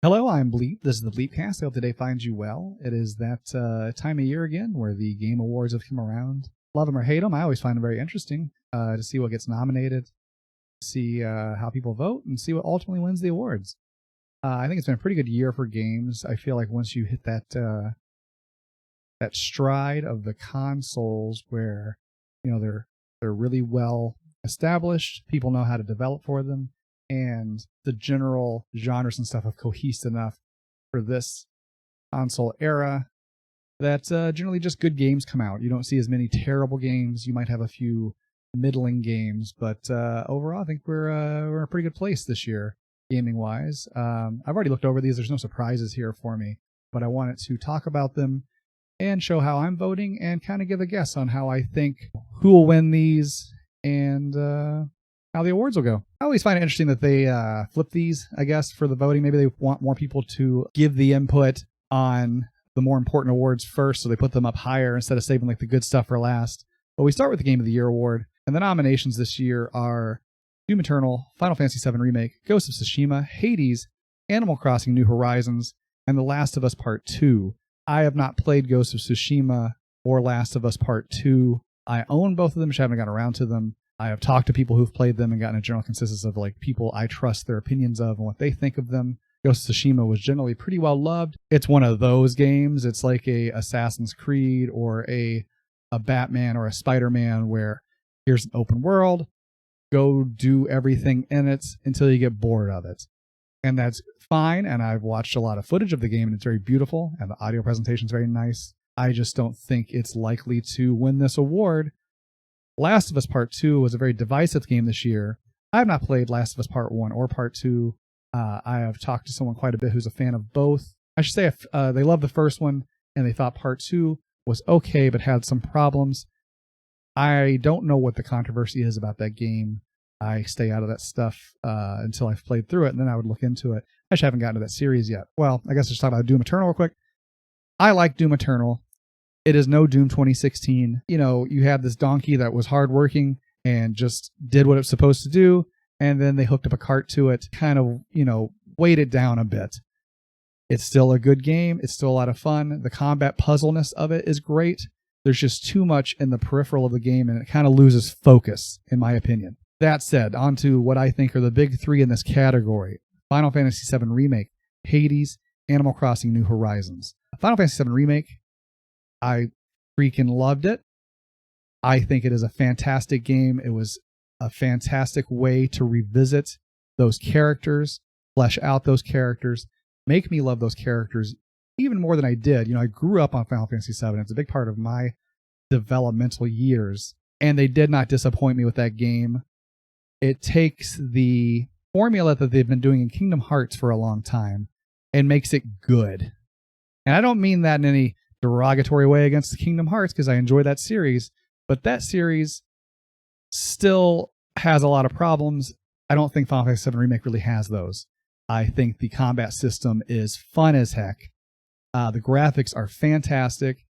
Hello, I'm Bleep. This is the BleePcast. I hope today finds you well. It is that time of year again where the Game Awards have come around. Love them or hate them, I always find them very interesting to see what gets nominated, see how people vote, and see what ultimately wins the awards. I think it's been a pretty good year for games. I feel like once you hit that stride of the consoles where they're really well established, people know how to develop for them, and the general genres and stuff have cohesed enough for this console era that generally just good games come out. You don't see as many terrible games. You might have a few middling games, but overall I think we're in a pretty good place this year, gaming-wise. I've already looked over these. There's no surprises here for me, but I wanted to talk about them and show how I'm voting and kind of give a guess on how I think who will win these and how the awards will go. I always find it interesting that they flip these, I guess, for the voting. Maybe they want more people to give the input on the more important awards first, so they put them up higher instead of saving like the good stuff for last. But we start with the Game of the Year award, and the nominations this year are Doom Eternal, Final Fantasy VII Remake, Ghost of Tsushima, Hades, Animal Crossing New Horizons, and The Last of Us Part 2. I have not played Ghost of Tsushima or Last of Us Part 2. I own both of them, just haven't gotten around to them. I have talked to people who've played them and gotten a general consensus of like people I trust their opinions of and what they think of them. Ghost of Tsushima was generally pretty well loved. It's one of those games. It's like a Assassin's Creed or a Batman or a Spider-Man where here's an open world, go do everything in it until you get bored of it. And that's fine, and I've watched a lot of footage of the game and it's very beautiful and the audio presentation is very nice. I just don't think it's likely to win this award. Last of Us Part 2 was a very divisive game this year. I have not played Last of Us Part 1 or Part 2. I have talked to someone quite a bit who's a fan of both. I should say if they loved the first one and they thought Part 2 was okay but had some problems. I don't know what the controversy is about that game. I stay out of that stuff until I've played through it, and then I would look into it. I just haven't gotten to that series yet. Well, I guess let's talk about Doom Eternal real quick. I like Doom Eternal. It is no Doom 2016. You had this donkey that was hardworking and just did what it was supposed to do, and then they hooked up a cart to it, kind of, weighed it down a bit. It's still a good game. It's still a lot of fun. The combat puzzleness of it is great. There's just too much in the peripheral of the game, and it kind of loses focus, in my opinion. That said, on to what I think are the big three in this category. Final Fantasy VII Remake, Hades, Animal Crossing New Horizons. Final Fantasy VII Remake, I freaking loved it. I think it is a fantastic game. It was a fantastic way to revisit those characters, flesh out those characters, make me love those characters even more than I did. I grew up on Final Fantasy VII. It's a big part of my developmental years, and they did not disappoint me with that game. It takes the formula that they've been doing in Kingdom Hearts for a long time and makes it good. And I don't mean that in any derogatory way against Kingdom Hearts, because I enjoy that series, but that series still has a lot of problems. I don't think Final Fantasy VII Remake really has those. I think the combat system is fun as heck. The graphics are fantastic.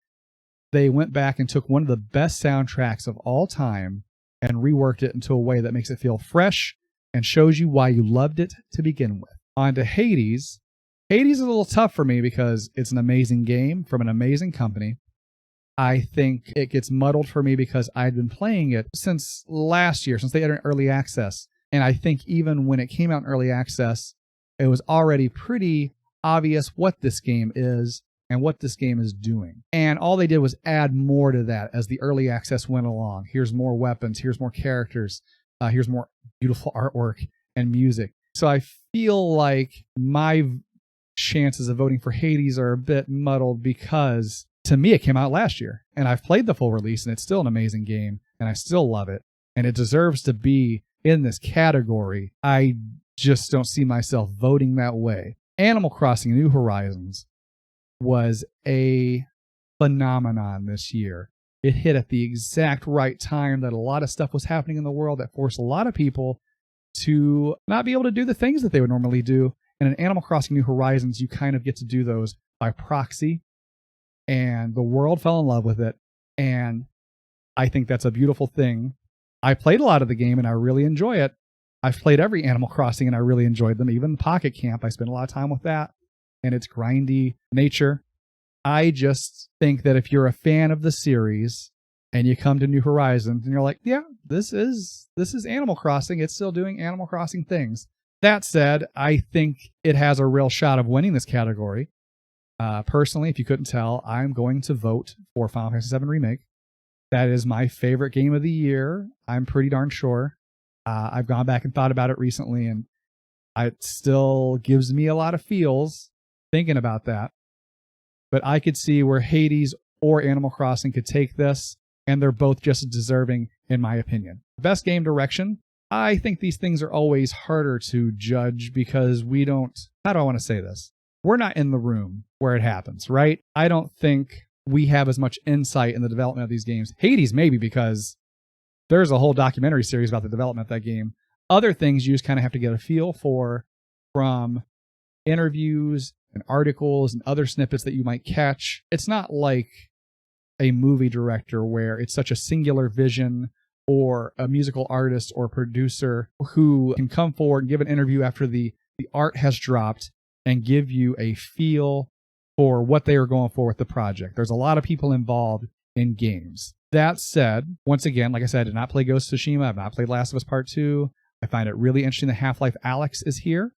They went back and took one of the best soundtracks of all time and reworked it into a way that makes it feel fresh and shows you why you loved it to begin with. On to Hades. Hades is a little tough for me because it's an amazing game from an amazing company. I think it gets muddled for me because I'd been playing it since last year, since they entered early access. And I think even when it came out in early access, it was already pretty obvious what this game is and what this game is doing. And all they did was add more to that as the early access went along. Here's more weapons, here's more characters, here's more beautiful artwork and music. So I feel like my chances of voting for Hades are a bit muddled because to me it came out last year and I've played the full release and it's still an amazing game and I still love it and it deserves to be in this category. I just don't see myself voting that way. Animal Crossing New Horizons was a phenomenon this year. It hit at the exact right time that a lot of stuff was happening in the world that forced a lot of people to not be able to do the things that they would normally do. And in Animal Crossing New Horizons, you kind of get to do those by proxy. And the world fell in love with it. And I think that's a beautiful thing. I played a lot of the game and I really enjoy it. I've played every Animal Crossing and I really enjoyed them. Even Pocket Camp, I spent a lot of time with that. and its grindy nature. I just think that if you're a fan of the series and you come to New Horizons and you're like, yeah, this is Animal Crossing. It's still doing Animal Crossing things. That said, I think it has a real shot of winning this category. Personally, if you couldn't tell, I'm going to vote for Final Fantasy VII Remake. That is my favorite game of the year. I'm pretty darn sure. I've gone back and thought about it recently, and it still gives me a lot of feels thinking about that. But I could see where Hades or Animal Crossing could take this, and they're both just as deserving, in my opinion. Best game direction. I think these things are always harder to judge because we don't... How do I want to say this? We're not in the room where it happens, right? I don't think we have as much insight in the development of these games. Hades, maybe, because there's a whole documentary series about the development of that game. Other things you just kind of have to get a feel for from interviews and articles and other snippets that you might catch. It's not like a movie director where it's such a singular vision, or a musical artist or producer who can come forward and give an interview after the art has dropped and give you a feel for what they were going for with the project. There's a lot of people involved in games. That said, once again, like I said, I did not play Ghost of Tsushima. I've not played Last of Us Part 2. I find it really interesting that Half-Life Alyx is here.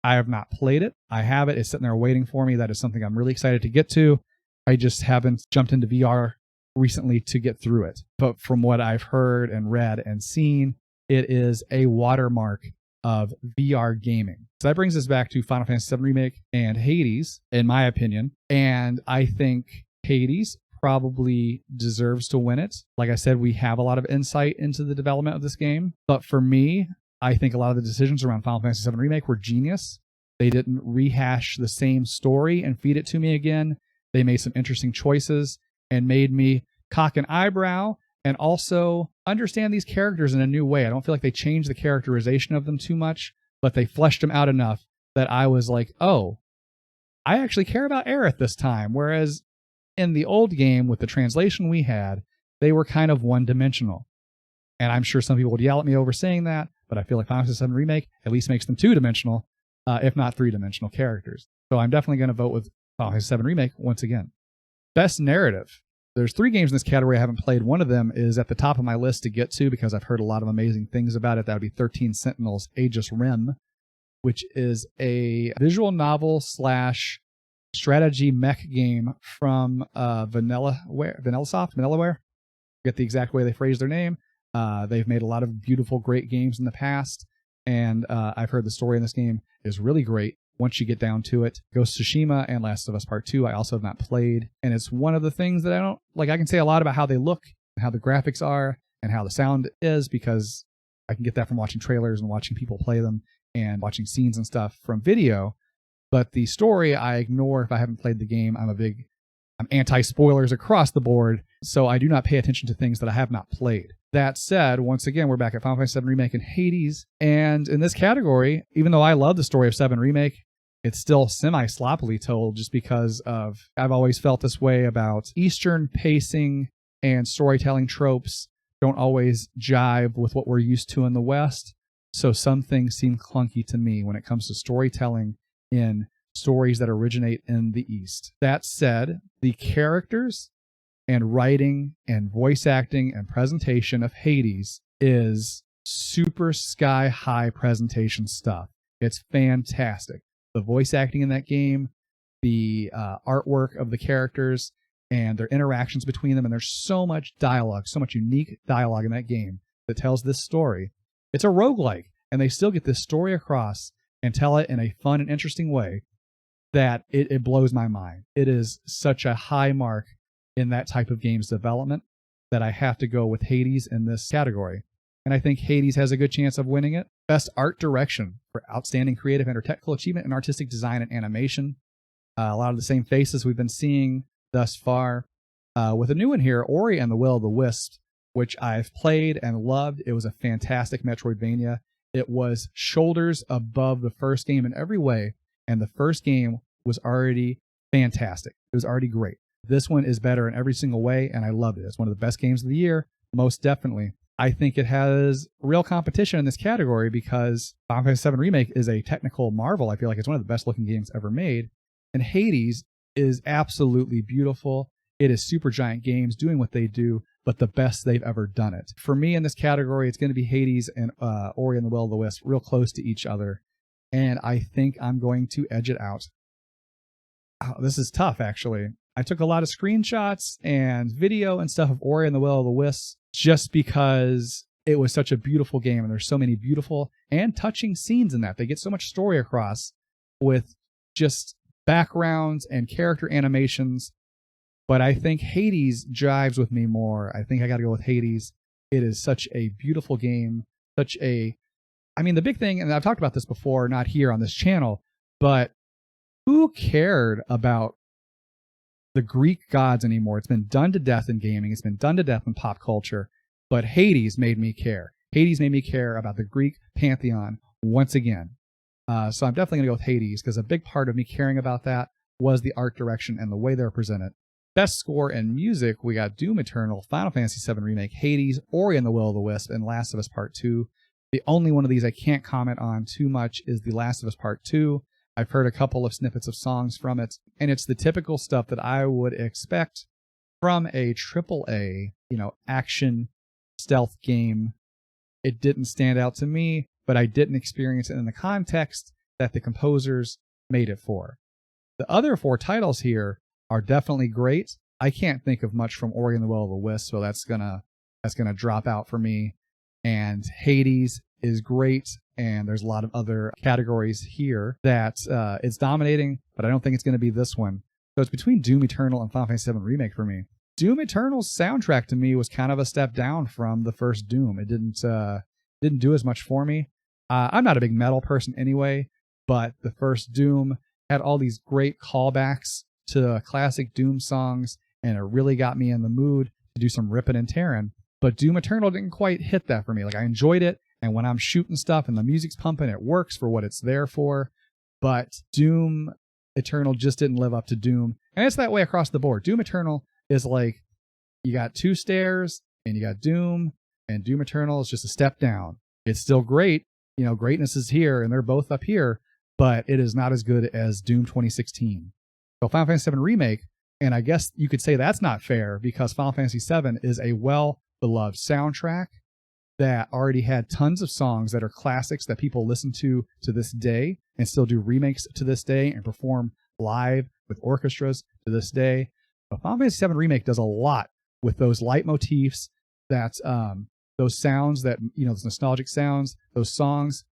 I have not played it. I have it. It's sitting there waiting for me. That is something I'm really excited to get to. I just haven't jumped into VR recently to get through it. But from what I've heard and read and seen, it is a watermark of VR gaming. So that brings us back to Final Fantasy VII Remake and Hades, in my opinion. And I think Hades probably deserves to win it. Like I said, we have a lot of insight into the development of this game. But for me, I think a lot of the decisions around Final Fantasy VII Remake were genius. They didn't rehash the same story and feed it to me again. They made some interesting choices and made me cock an eyebrow and also understand these characters in a new way. I don't feel like they changed the characterization of them too much, but they fleshed them out enough that I was like, oh, I actually care about Aerith this time. Whereas in the old game with the translation we had, they were kind of one-dimensional. And I'm sure some people would yell at me over saying that, but I feel like Final Fantasy VII Remake at least makes them two-dimensional, if not three-dimensional characters. So I'm definitely going to vote with Final Fantasy VII Remake once again. Best narrative. There's 3 games in this category I haven't played. One of them is at the top of my list to get to because I've heard a lot of amazing things about it. That would be 13 Sentinels Aegis Rim, which is a visual novel / strategy mech game from Vanillaware. I forget the exact way they phrase their name. They've made a lot of beautiful, great games in the past, and I've heard the story in this game is really great. Once you get down to it, Ghost of Tsushima and Last of Us Part 2, I also have not played. And it's one of the things that I don't, like, I can say a lot about how they look, and how the graphics are, and how the sound is, because I can get that from watching trailers and watching people play them and watching scenes and stuff from video. But the story, I ignore if I haven't played the game. I'm anti-spoilers across the board, so I do not pay attention to things that I have not played. That said, once again, we're back at Final Fantasy VII Remake and Hades. And in this category, even though I love the story of 7 Remake, it's still semi-sloppily told just because I've always felt this way about Eastern pacing and storytelling tropes don't always jive with what we're used to in the West. So some things seem clunky to me when it comes to storytelling in stories that originate in the East. That said, the characters and writing and voice acting and presentation of Hades is super sky-high presentation stuff. It's fantastic. The voice acting in that game, the artwork of the characters, and their interactions between them. And there's so much dialogue, so much unique dialogue in that game that tells this story. It's a roguelike, and they still get this story across and tell it in a fun and interesting way that it blows my mind. It is such a high mark in that type of game's development that I have to go with Hades in this category. And I think Hades has a good chance of winning it. Best art direction for outstanding creative and or technical achievement in artistic design and animation. A lot of the same faces we've been seeing thus far. With a new one here, Ori and the Will of the Wisps, which I've played and loved. It was a fantastic Metroidvania. It was shoulders above the first game in every way, and the first game was already fantastic. It was already great. This one is better in every single way, and I loved it. It's one of the best games of the year, most definitely. I think it has real competition in this category because Final Fantasy VII Remake is a technical marvel. I feel like it's one of the best looking games ever made. And Hades is absolutely beautiful. It is Supergiant Games doing what they do, but the best they've ever done it. For me in this category, it's going to be Hades and Ori and the Will of the Wisp, real close to each other. And I think I'm going to edge it out. Oh, this is tough, actually. I took a lot of screenshots and video and stuff of Ori and the Will of the Wisp just because it was such a beautiful game, and there's so many beautiful and touching scenes in that. They get so much story across with just backgrounds and character animations. But I think Hades jives with me more. I think I got to go with Hades. It is such a beautiful game. The big thing, and I've talked about this before, not here on this channel, but who cared about the Greek gods anymore? It's been done to death in gaming. It's been done to death in pop culture. But Hades made me care. Hades made me care about the Greek pantheon once again. So I'm definitely going to go with Hades, because a big part of me caring about that was the art direction and the way they were presented. Best score and music, we got Doom Eternal, Final Fantasy VII Remake, Hades, Ori and the Will of the Wisp, and Last of Us Part 2. The only one of these I can't comment on too much is The Last of Us Part 2. I've heard a couple of snippets of songs from it, and it's the typical stuff that I would expect from a AAA, action stealth game. It didn't stand out to me, but I didn't experience it in the context that the composers made it for. The other 4 titles here are definitely great. I can't think of much from Ori and the Will of the Wisp, so that's gonna drop out for me. And Hades is great, and there's a lot of other categories here that it's dominating, but I don't think it's going to be this one. So it's between Doom Eternal and Final Fantasy VII Remake for me. Doom Eternal's soundtrack to me was kind of a step down from the first Doom. It didn't do as much for me. I'm not a big metal person anyway, but the first Doom had all these great callbacks to classic Doom songs, and it really got me in the mood to do some ripping and tearing. But Doom Eternal didn't quite hit that for me. Like, I enjoyed it, and when I'm shooting stuff and the music's pumping, it works for what it's there for. But Doom Eternal just didn't live up to Doom. And it's that way across the board. Doom Eternal is like, you got 2 stairs, and you got Doom, and Doom Eternal is just a step down. It's still great. Greatness is here, and they're both up here, but it is not as good as Doom 2016. So Final Fantasy VII Remake, and I guess you could say that's not fair, because Final Fantasy VII is a well-beloved soundtrack that already had tons of songs that are classics that people listen to this day and still do remakes to this day and perform live with orchestras to this day. But Final Fantasy VII Remake does a lot with those leitmotifs, those sounds that, those nostalgic sounds, those songs,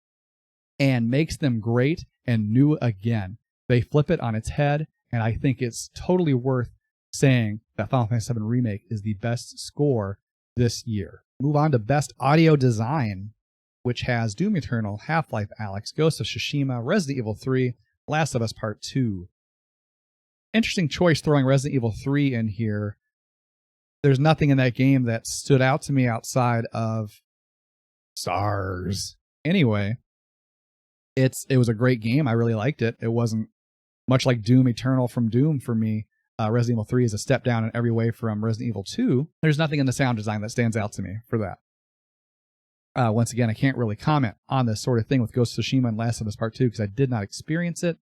and makes them great and new again. They flip it on its head, and I think it's totally worth saying that Final Fantasy VII Remake is the best score this year. Move on to Best Audio Design, which has Doom Eternal, Half-Life Alyx, Ghost of Tsushima, Resident Evil 3, Last of Us Part 2. Interesting choice throwing Resident Evil 3 in here. There's nothing in that game that stood out to me outside of stars. Anyway, it was a great game. I really liked it. It wasn't much like Doom Eternal from Doom for me. Resident Evil 3 is a step down in every way from Resident Evil 2. There's nothing in the sound design that stands out to me for that. Once again, I can't really comment on this sort of thing with Ghost of Tsushima and Last of Us Part 2 because I did not experience it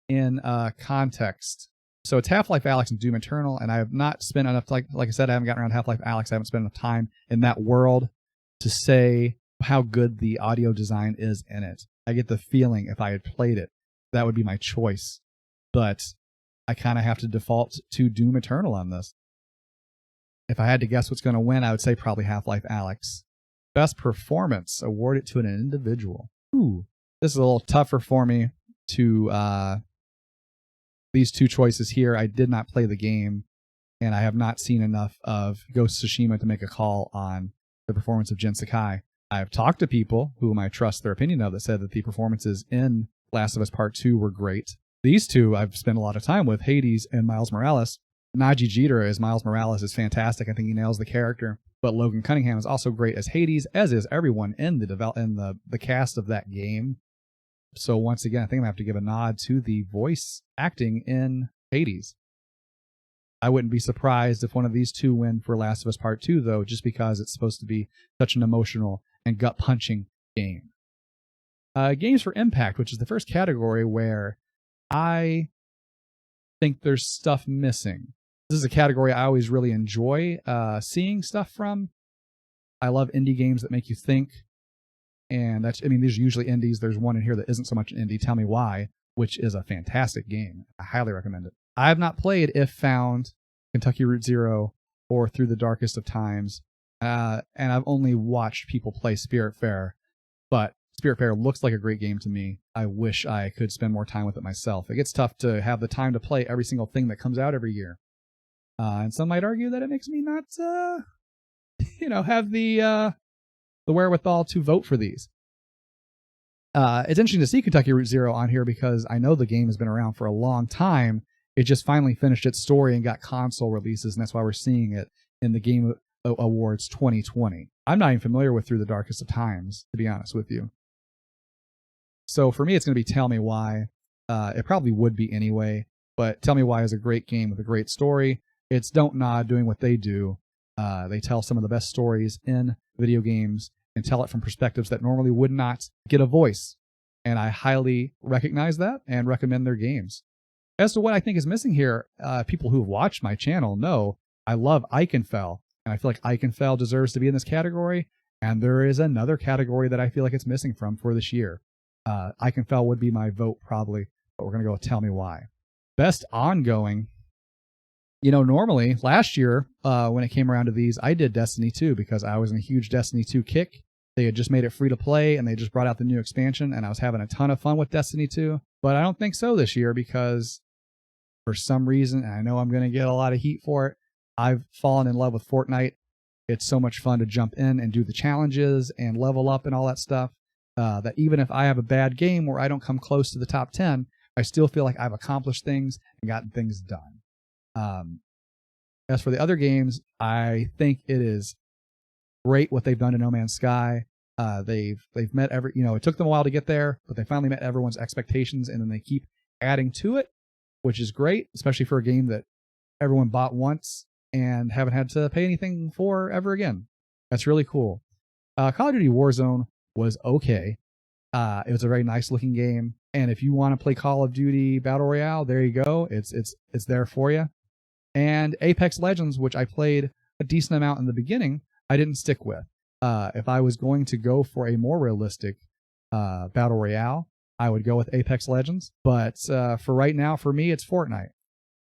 in context. So it's Half-Life Alyx and Doom Eternal, and I have not spent enough, like I said, I haven't gotten around Half-Life Alyx. I haven't spent enough time in that world to say how good the audio design is in it. I get the feeling if I had played it, that would be my choice. But I kind of have to default to Doom Eternal on this. If I had to guess what's going to win, I would say probably Half-Life Alyx. Best Performance, award it to an individual. Ooh, this is a little tougher for me to these 2 choices here. I did not play the game, and I have not seen enough of Ghost of Tsushima to make a call on the performance of Jin Sakai. I have talked to people whom I trust their opinion of that said that the performances in Last of Us Part 2 were great. These 2 I've spent a lot of time with, Hades and Miles Morales. Naji Jeter as Miles Morales is fantastic. I think he nails the character. But Logan Cunningham is also great as Hades, as is everyone in the cast of that game. So once again, I think I'm going to have to give a nod to the voice acting in Hades. I wouldn't be surprised if one of these 2 win for Last of Us Part 2, though, just because it's supposed to be such an emotional and gut-punching game. Games for Impact, which is the first category where I think there's stuff missing. This is a category I always really enjoy seeing stuff from. I love indie games that make you think. And these are usually indies. There's one in here that isn't so much an indie, Tell Me Why, which is a fantastic game. I highly recommend it. I have not played If Found, Kentucky Route Zero, or Through the Darkest of Times. And I've only watched people play Spiritfarer. But Spiritfarer looks like a great game to me. I wish I could spend more time with it myself. It gets tough to have the time to play every single thing that comes out every year. And some might argue that it makes me not, have the wherewithal to vote for these. It's interesting to see Kentucky Route Zero on here because I know the game has been around for a long time. It just finally finished its story and got console releases, and that's why we're seeing it in the Game Awards 2020. I'm not even familiar with Through the Darkest of Times, to be honest with you. So for me, it's going to be Tell Me Why. It probably would be anyway, but Tell Me Why is a great game with a great story. It's Don't Nod doing what they do. They tell some of the best stories in video games and tell it from perspectives that normally would not get a voice. And I highly recognize that and recommend their games. As to what I think is missing here, people who've watched my channel know I love Eichenfell, and I feel like Eichenfell deserves to be in this category. And there is another category that I feel like it's missing from for this year. Eichenfell would be my vote probably, but we're going to go with Tell Me Why. Best ongoing. Normally last year, when it came around to these, I did Destiny 2 because I was in a huge Destiny 2 kick. They had just made it free to play and they just brought out the new expansion and I was having a ton of fun with Destiny 2. But I don't think so this year because for some reason, and I know I'm going to get a lot of heat for it, I've fallen in love with Fortnite. It's so much fun to jump in and do the challenges and level up and all that stuff that even if I have a bad game where I don't come close to the top 10, I still feel like I've accomplished things and gotten things done. As for the other games, I think it is great what they've done to No Man's Sky. They've met it took them a while to get there, but they finally met everyone's expectations, and then they keep adding to it, which is great, especially for a game that everyone bought once and haven't had to pay anything for ever again. That's really cool. Call of Duty Warzone was okay. It was a very nice looking game, and if you want to play Call of Duty Battle Royale, there you go. It's there for you. And Apex Legends, which I played a decent amount in the beginning, I didn't stick with. If I was going to go for a more realistic Battle Royale, I would go with Apex Legends. But for right now, for me, it's Fortnite.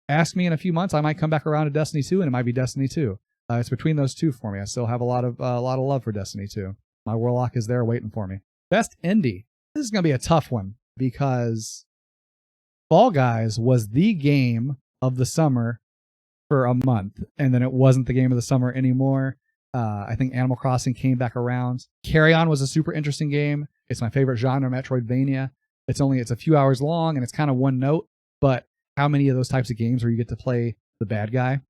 Ask me in a few months, I might come back around to Destiny 2, and it might be Destiny 2. It's between those two for me. I still have a lot of love for Destiny 2. My Warlock is there waiting for me. Best Indie. This is going to be a tough one because Fall Guys was the game of the summer for a month, and then it wasn't the game of the summer anymore. I think Animal Crossing came back around. Carry On was a super interesting game. It's my favorite genre, Metroidvania. It's a few hours long, and it's kind of one note, but how many of those types of games where you get to play the bad guy?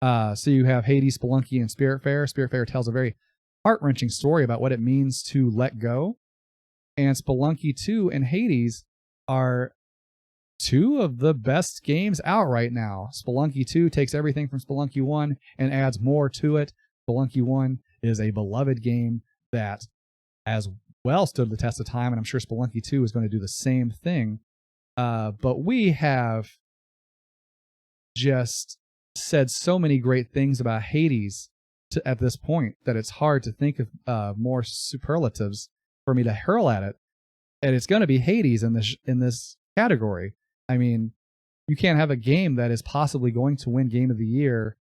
So you have Hades, Spelunky, and Spiritfarer. Spiritfarer tells a very heart-wrenching story about what it means to let go. And Spelunky 2 and Hades are two of the best games out right now. Spelunky 2 takes everything from Spelunky 1 and adds more to it. Spelunky 1 is a beloved game that as well stood the test of time, and I'm sure Spelunky 2 is going to do the same thing. But we have just said so many great things about Hades at this point that it's hard to think of more superlatives for me to hurl at it. And it's going to be Hades in this category. I mean, you can't have a game that is possibly going to win Game of the Year,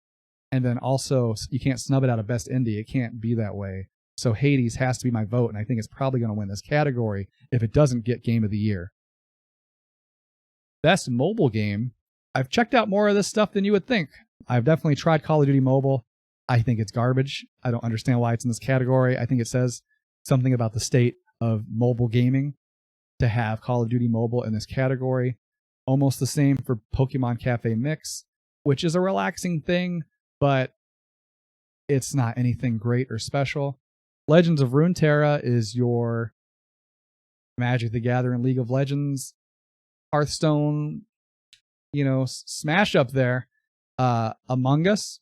and then also you can't snub it out of Best Indie. It can't be that way. So Hades has to be my vote, and I think it's probably going to win this category if it doesn't get Game of the Year. Best Mobile Game. I've checked out more of this stuff than you would think. I've definitely tried Call of Duty Mobile. I think it's garbage. I don't understand why it's in this category. I think it says something about the state of mobile gaming to have Call of Duty Mobile in this category. Almost the same for Pokemon Cafe Mix, which is a relaxing thing, but it's not anything great or special. Legends of Runeterra is your Magic the Gathering, League of Legends, Hearthstone, smash up there. Among Us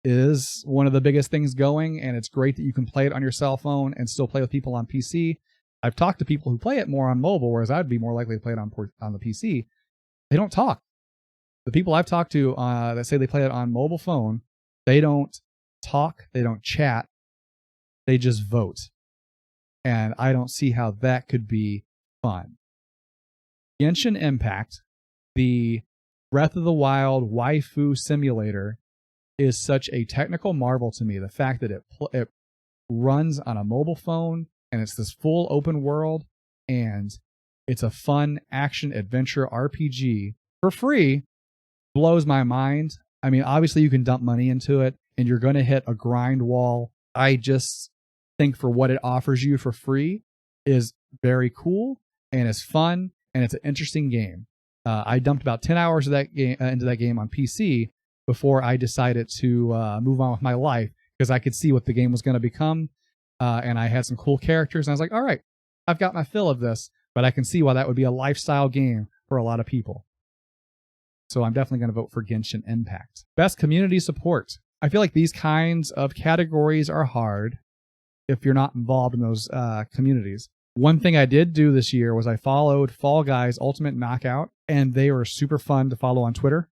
is one of the biggest things going, and it's great that you can play it on your cell phone and still play with people on PC. I've talked to people who play it more on mobile, whereas I'd be more likely to play it on the PC. they don't talk. The people I've talked to that say they play it on mobile phone, they don't talk, they don't chat, they just vote. And I don't see how that could be fun. Genshin Impact, the Breath of the Wild waifu simulator, is such a technical marvel to me. The fact that it runs on a mobile phone and it's this full open world and it's a fun action adventure RPG for free blows my mind. I mean, obviously you can dump money into it and you're going to hit a grind wall. I just think for what it offers you for free is very cool and it's fun and it's an interesting game. I dumped about 10 hours of that game into that game on PC before I decided to move on with my life because I could see what the game was going to become. And I had some cool characters. And I was like, all right, I've got my fill of this, but I can see why that would be a lifestyle game for a lot of people. So I'm definitely going to vote for Genshin Impact. Best community support. I feel like these kinds of categories are hard if you're not involved in those communities. One thing I did do this year was I followed Fall Guys Ultimate Knockout, and they were super fun to follow on Twitter.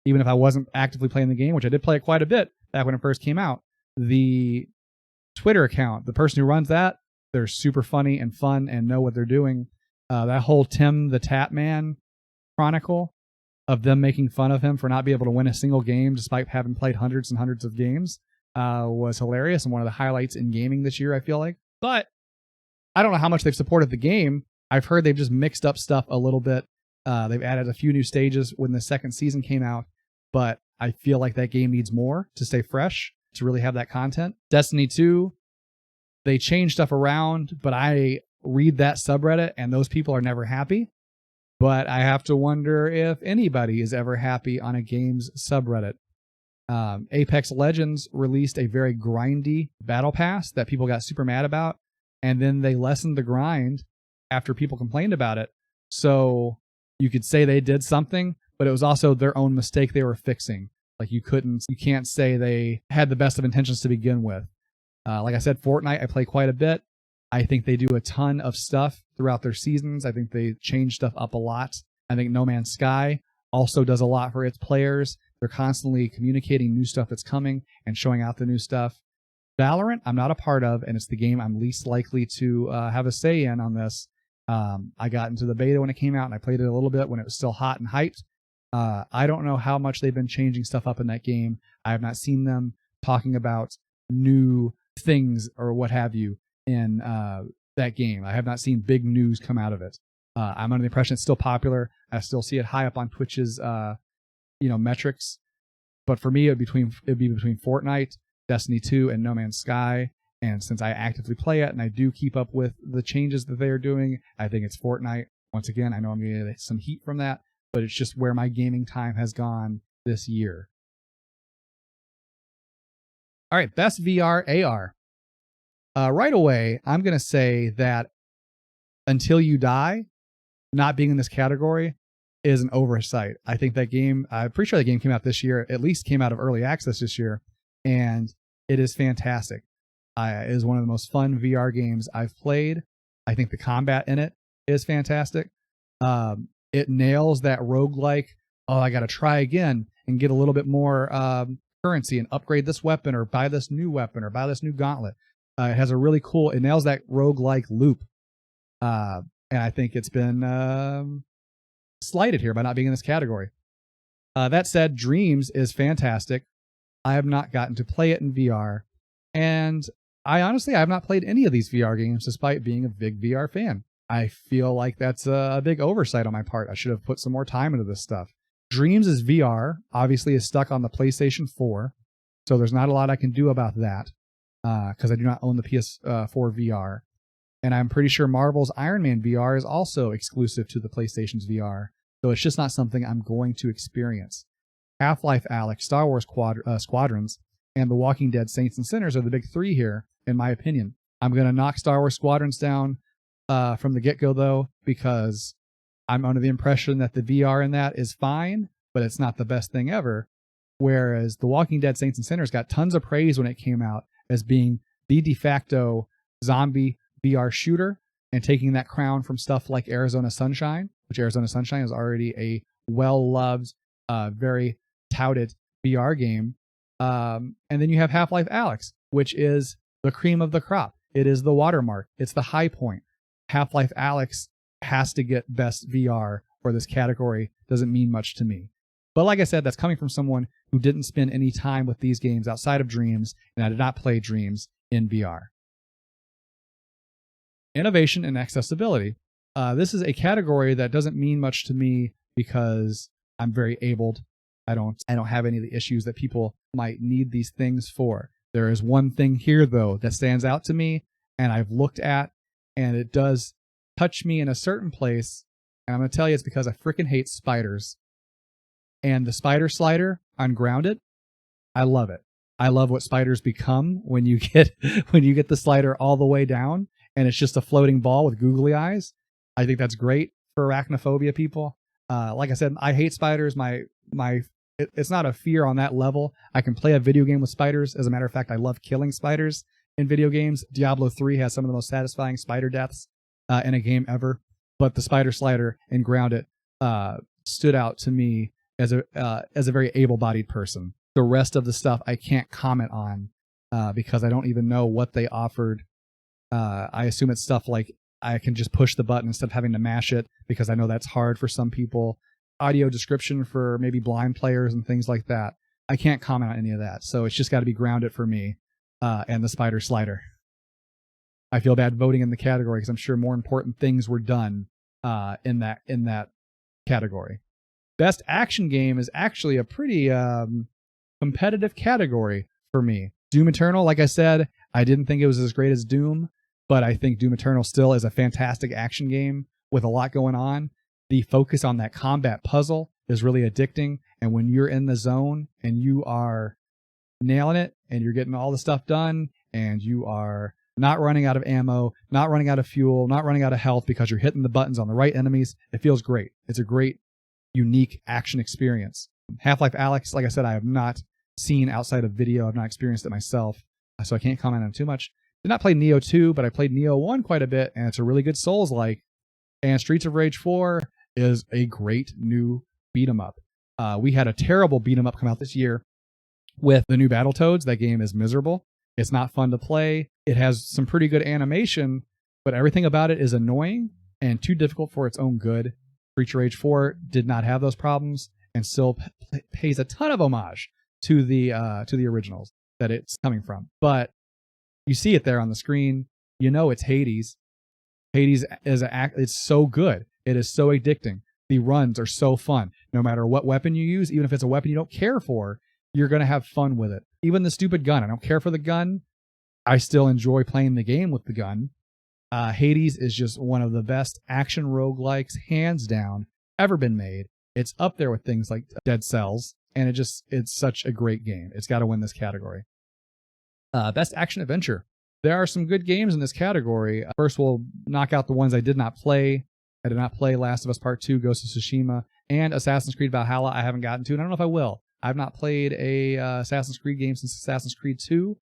Even if I wasn't actively playing the game, which I did play it quite a bit back when it first came out, the Twitter account, the person who runs that, they're super funny and fun and know what they're doing. That whole Tim the Tatman chronicle of them making fun of him for not being able to win a single game despite having played hundreds and hundreds of games was hilarious and one of the highlights in gaming this year, I feel like. But I don't know how much they've supported the game. I've heard they've just mixed up stuff a little bit. They've added a few new stages when the second season came out, but I feel like that game needs more to stay fresh, to really have that content. Destiny 2, they change stuff around, but I read that subreddit and those people are never happy. But I have to wonder if anybody is ever happy on a game's subreddit. Apex Legends released a very grindy battle pass that people got super mad about, and then they lessened the grind after people complained about it. So you could say they did something, but it was also their own mistake they were fixing. Like you can't say they had the best of intentions to begin with. Like I said, Fortnite, I play quite a bit. I think they do a ton of stuff throughout their seasons. I think they change stuff up a lot. I think No Man's Sky also does a lot for its players. They're constantly communicating new stuff that's coming and showing out the new stuff. Valorant, I'm not a part of, and it's the game I'm least likely to have a say in on this. I got into the beta when it came out, and I played it a little bit when it was still hot and hyped. I don't know how much they've been changing stuff up in that game. I have not seen them talking about new things or what have you in that game. I have not seen big news come out of it. I'm under the impression it's still popular. I still see it high up on Twitch's metrics. But for me, it'd be between Fortnite, Destiny 2, and No Man's Sky. And since I actively play it and I do keep up with the changes that they are doing, I think it's Fortnite. Once again, I know I'm going to get some heat from that, but it's just where my gaming time has gone this year. All right, best VR AR. Right away, I'm going to say that Until You Die, not being in this category, is an oversight. I think that game, I'm pretty sure the game came out this year, at least came out of early access this year, and it is fantastic. It is one of the most fun VR games I've played. I think the combat in it is fantastic. It nails that roguelike, I got to try again and get a little bit more currency and upgrade this weapon or buy this new weapon or buy this new gauntlet. It has a really cool, it nails that roguelike loop. And I think it's been slighted here by not being in this category. That said, Dreams is fantastic. I have not gotten to play it in VR. And I have not played any of these VR games despite being a big VR fan. I feel like that's a big oversight on my part. I should have put some more time into this stuff. Dreams is VR, obviously is stuck on the PlayStation 4. So there's not a lot I can do about that because I do not own the PS4 VR. And I'm pretty sure Marvel's Iron Man VR is also exclusive to the PlayStation's VR. So it's just not something I'm going to experience. Half-Life Alyx, Star Wars Squadrons, and The Walking Dead Saints and Sinners are the big three here, in my opinion. I'm going to knock Star Wars Squadrons down from the get-go, though, because I'm under the impression that the VR in that is fine, but it's not the best thing ever. Whereas The Walking Dead Saints and Sinners got tons of praise when it came out as being the de facto zombie VR shooter and taking that crown from stuff like Arizona Sunshine, which Arizona Sunshine is already a well-loved, very touted VR game. And then you have Half-Life Alyx, which is the cream of the crop. It is the watermark. It's the high point. Half-Life Alyx has to get best VR, or this category doesn't mean much to me. But like I said, that's coming from someone who didn't spend any time with these games outside of Dreams, and I did not play Dreams in VR. Innovation and accessibility. This is a category that doesn't mean much to me because I'm very abled. I don't have any of the issues that people might need these things for. There is one thing here, though, that stands out to me, and I've looked at, and it does touch me in a certain place, and I'm going to tell you it's because I freaking hate spiders. And the spider slider on Grounded, I love it. I love what spiders become when you get the slider all the way down and it's just a floating ball with googly eyes. I think that's great for arachnophobia people. Like I said, I hate spiders. It's not a fear on that level. I can play a video game with spiders. As a matter of fact, I love killing spiders in video games. Diablo 3 has some of the most satisfying spider deaths in a game ever. But the spider slider in Grounded stood out to me as a very able-bodied person. The rest of the stuff I can't comment on because I don't even know what they offered. I assume it's stuff like I can just push the button instead of having to mash it because I know that's hard for some people. Audio description for maybe blind players and things like that. I can't comment on any of that. So it's just got to be Grounded for me and the spider slider. I feel bad voting in the category because I'm sure more important things were done in that category. Best action game is actually a pretty competitive category for me. Doom Eternal, like I said, I didn't think it was as great as Doom, but I think Doom Eternal still is a fantastic action game with a lot going on. The focus on that combat puzzle is really addicting, and when you're in the zone and you are nailing it and you're getting all the stuff done and you are not running out of ammo, not running out of fuel, not running out of health because you're hitting the buttons on the right enemies, it feels great. It's a great unique action experience. Half-Life Alyx, like I said, I have not seen outside of video. I've not experienced it myself, so I can't comment on it too much. Did not play Neo 2, but I played Neo 1 quite a bit, and it's a really good Souls-like. And Streets of Rage 4 is a great new beat-em-up. We had a terrible beat-em-up come out this year with the new Battletoads. That game is miserable. It's not fun to play. It has some pretty good animation, but everything about it is annoying and too difficult for its own good. Streets of Rage 4 did not have those problems and still pays a ton of homage to the originals that it's coming from. But you see it there on the screen. You know it's Hades. Hades it's so good. It is so addicting. The runs are so fun. No matter what weapon you use, even if it's a weapon you don't care for, you're going to have fun with it. Even the stupid gun. I don't care for the gun. I still enjoy playing the game with the gun. Hades is just one of the best action roguelikes, hands down, ever been made. It's up there with things like Dead Cells, and it's such a great game. It's got to win this category. Best action adventure. There are some good games in this category. First, we'll knock out the ones I did not play. I did not play Last of Us Part 2, Ghost of Tsushima, and Assassin's Creed Valhalla I haven't gotten to, and I don't know if I will. I've not played a Assassin's Creed game since Assassin's Creed 2.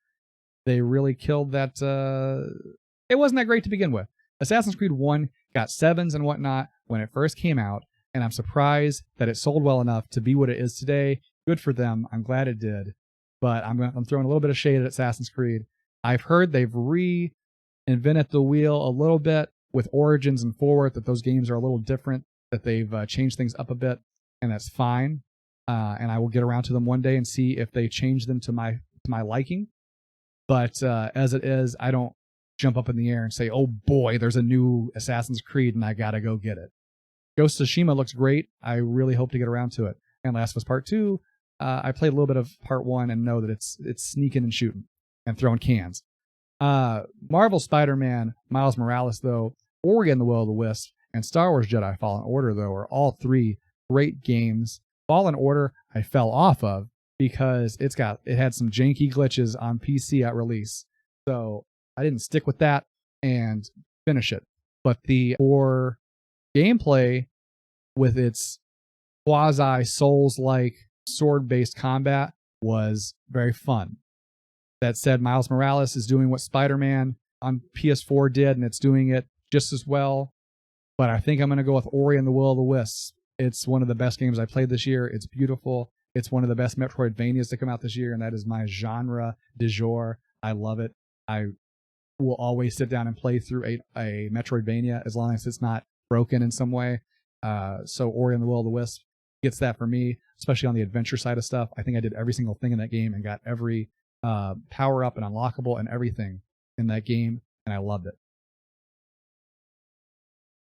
They really killed that. It wasn't that great to begin with. Assassin's Creed 1 got 7s and whatnot when it first came out, and I'm surprised that it sold well enough to be what it is today. Good for them. I'm glad it did. But I'm throwing a little bit of shade at Assassin's Creed. I've heard they've reinvented the wheel a little bit with Origins and Forward, that those games are a little different, that they've changed things up a bit, and that's fine. And I will get around to them one day and see if they change them to my liking. But as it is, I don't jump up in the air and say, oh boy, there's a new Assassin's Creed and I gotta go get it. Ghost of Tsushima looks great. I really hope to get around to it. And Last of Us Part 2, I played a little bit of Part 1 and know that it's sneaking and shooting and throwing cans. Marvel Spider-Man, Miles Morales, though, Ori and the Will of the Wisp, and Star Wars Jedi Fallen Order, though, are all three great games. Fallen Order I fell off of because it had some janky glitches on PC at release. So I didn't stick with that and finish it. But the core gameplay with its quasi-Souls-like sword-based combat was very fun. That said, Miles Morales is doing what Spider-Man on PS4 did, and it's doing it just as well. But I think I'm going to go with Ori and the Will of the Wisps It's one of the best games I played this year. It's beautiful. It's one of the best Metroidvanias to come out this year, and that is my genre du jour. I love it. I will always sit down and play through a Metroidvania as long as it's not broken in some way. So Ori and the Will of the Wisp gets that for me, especially on the adventure side of stuff. I think I did every single thing in that game and got every power up and unlockable and everything in that game, and I loved it.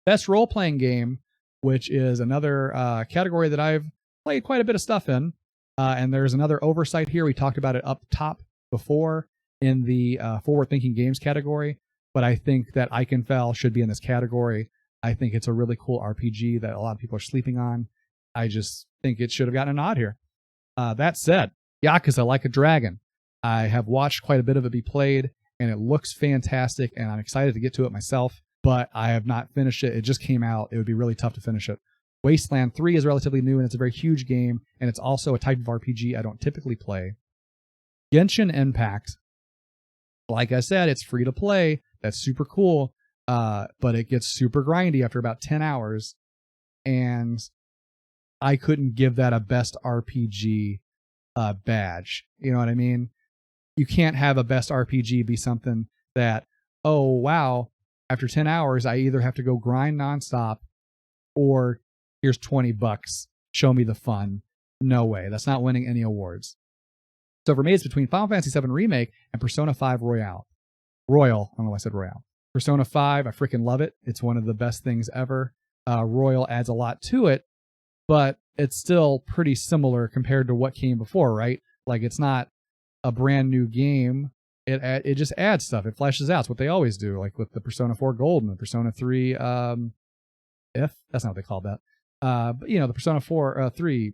Best role-playing game, which is another category that I've played quite a bit of stuff in. And there's another oversight here. We talked about it up top before in the forward-thinking games category, but I think that Eichenfell should be in this category. I think it's a really cool RPG that a lot of people are sleeping on. I just think it should have gotten a nod here. That said, Yakuza Like a Dragon. I have watched quite a bit of it be played, and it looks fantastic, and I'm excited to get to it myself, but I have not finished it. It just came out. It would be really tough to finish it. Wasteland 3 is relatively new, and it's a very huge game, and it's also a type of RPG I don't typically play. Genshin Impact. Like I said, it's free to play. That's super cool, but it gets super grindy after about 10 hours, and I couldn't give that a best RPG badge. You know what I mean? You can't have a best RPG be something that, oh, wow, after 10 hours, I either have to go grind nonstop or here's $20. Show me the fun. No way. That's not winning any awards. So for me, it's between Final Fantasy VII Remake and Persona 5 Royal. I don't know why I said Royale. Persona 5, I freaking love it. It's one of the best things ever. Royal adds a lot to it, but it's still pretty similar compared to what came before, right? Like, it's not a brand new game. It just adds stuff. It fleshes out. It's what they always do, like with the Persona 4 Gold and the Persona 3 if that's not what they called that. But the Persona 4 3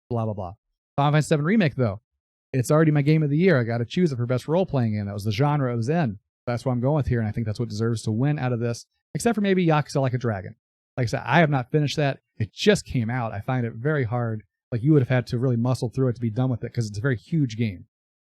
blah blah blah. Final Fantasy VII Remake, though, it's already my game of the year. I got to choose it for best role playing game. That was the genre it was in. That's what I'm going with here, and I think that's what deserves to win out of this, except for maybe Yakuza Like a Dragon. Like I said, I have not finished that. It just came out. I find it very hard. Like, you would have had to really muscle through it to be done with it because it's a very huge game.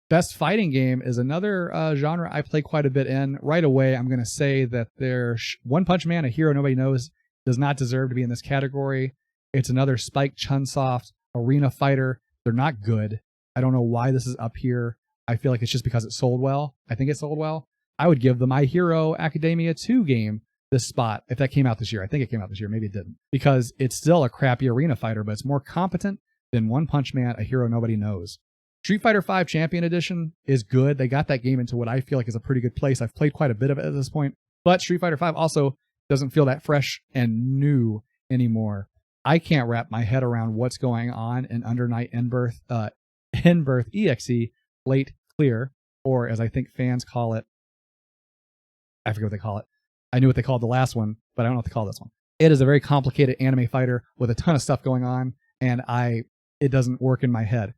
Best fighting game is another genre I play quite a bit in. Right away, I'm going to say that there's One Punch Man, a hero nobody knows, does not deserve to be in this category. It's another Spike Chunsoft arena fighter. They're not good. I don't know why this is up here. I feel like it's just because it sold well. I think it sold well. I would give the My Hero Academia 2 game this spot if that came out this year. I think it came out this year. Maybe it didn't. Because it's still a crappy arena fighter, but it's more competent than One Punch Man, a hero nobody knows. Street Fighter V Champion Edition is good. They got that game into what I feel like is a pretty good place. I've played quite a bit of it at this point. But Street Fighter V also doesn't feel that fresh and new anymore. I can't wrap my head around what's going on in Under Night In-Birth EXE Late Clear, or as I think fans call it, I forget what they call it. I knew what they called the last one, but I don't know what they call this one. It is a very complicated anime fighter with a ton of stuff going on, and it doesn't work in my head.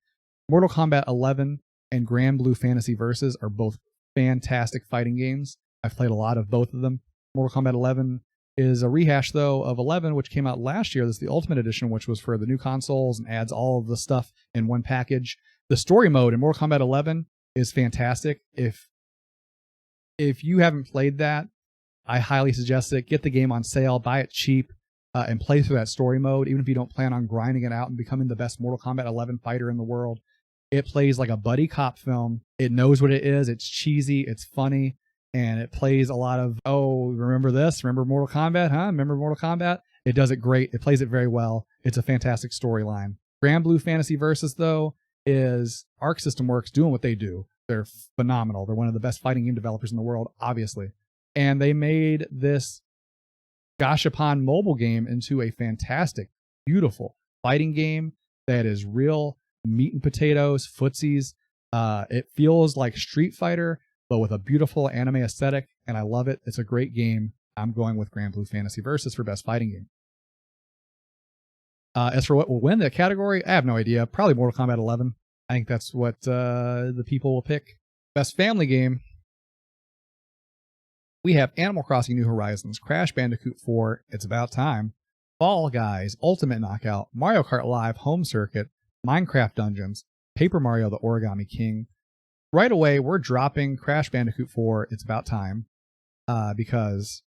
Mortal Kombat 11 and Grand Blue Fantasy Versus are both fantastic fighting games. I've played a lot of both of them. Mortal Kombat 11 is a rehash, though, of 11, which came out last year. This is the Ultimate Edition, which was for the new consoles and adds all of the stuff in one package. The story mode in Mortal Kombat 11 is fantastic. If you haven't played that, I highly suggest it. Get the game on sale, buy it cheap, and play through that story mode, even if you don't plan on grinding it out and becoming the best Mortal Kombat 11 fighter in the world. It plays like a buddy cop film. It knows what it is. It's cheesy. It's funny. And it plays a lot of, oh, remember this? Remember Mortal Kombat? Huh? Remember Mortal Kombat? It does it great. It plays it very well. It's a fantastic storyline. Grand Blue Fantasy Versus, though, is Arc System Works doing what they do. They're phenomenal. They're one of the best fighting game developers in the world, obviously. And they made this Gashapon mobile game into a fantastic, beautiful fighting game that is real meat and potatoes, footsies. It feels like Street Fighter, but with a beautiful anime aesthetic, and I love it. It's a great game. I'm going with Grand Blue Fantasy Versus for best fighting game. As for what will win the category, I have no idea. Probably Mortal Kombat 11. I think that's what the people will pick. Best family game. We have Animal Crossing New Horizons, Crash Bandicoot 4, It's About Time, Fall Guys, Ultimate Knockout, Mario Kart Live Home Circuit, Minecraft Dungeons, Paper Mario the Origami King. Right away, we're dropping Crash Bandicoot 4, It's About Time, because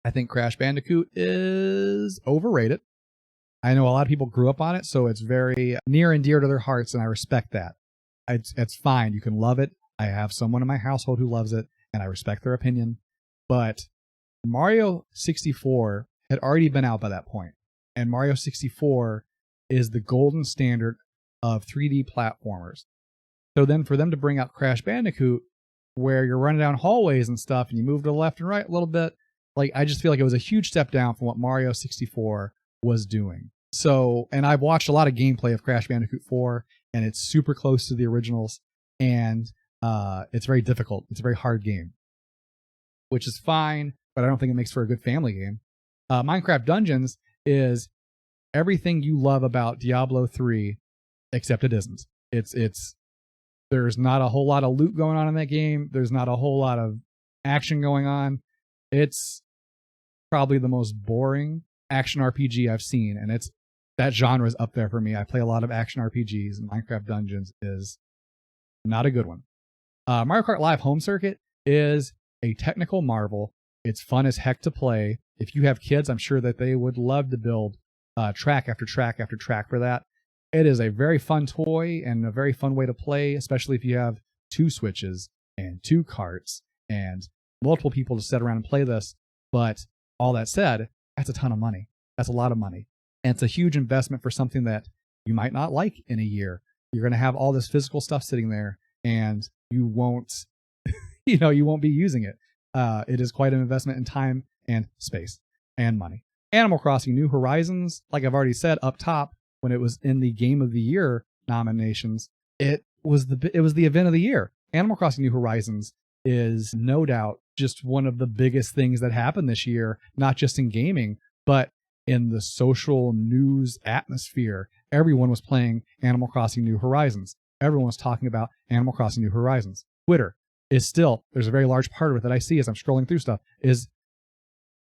I think Crash Bandicoot is overrated. I know a lot of people grew up on it, so it's very near and dear to their hearts, and I respect that. It's fine. You can love it. I have someone in my household who loves it, and I respect their opinion. But Mario 64 had already been out by that point, and Mario 64 is the golden standard of 3D platformers. So then for them to bring out Crash Bandicoot, where you're running down hallways and stuff, and you move to the left and right a little bit, like, I just feel like it was a huge step down from what Mario 64 was doing. So, and I've watched a lot of gameplay of Crash Bandicoot 4, and it's super close to the originals, and it's very difficult. It's a very hard game, which is fine, but I don't think it makes for a good family game. Minecraft Dungeons is everything you love about Diablo 3, except it isn't. There's not a whole lot of loot going on in that game. There's not a whole lot of action going on. It's probably the most boring action RPG I've seen, and that genre is up there for me. I play a lot of action RPGs, and Minecraft Dungeons is not a good one. Mario Kart Live Home Circuit is a technical marvel. It's fun as heck to play. If you have kids, I'm sure that they would love to build track after track after track for that. It is a very fun toy and a very fun way to play, especially if you have 2 Switches and 2 carts and multiple people to sit around and play this. But all that said, that's a ton of money. That's a lot of money. And it's a huge investment for something that you might not like in a year. You're going to have all this physical stuff sitting there, and you won't, you won't be using it. It is quite an investment in time and space and money. Animal Crossing New Horizons, like I've already said up top, when it was in the Game of the Year nominations, it was the event of the year. Animal Crossing New Horizons is no doubt just one of the biggest things that happened this year, not just in gaming, but in the social news atmosphere. Everyone was playing Animal Crossing New Horizons. Everyone was talking about Animal Crossing New Horizons. Twitter is still, there's a very large part of it that I see as I'm scrolling through stuff, is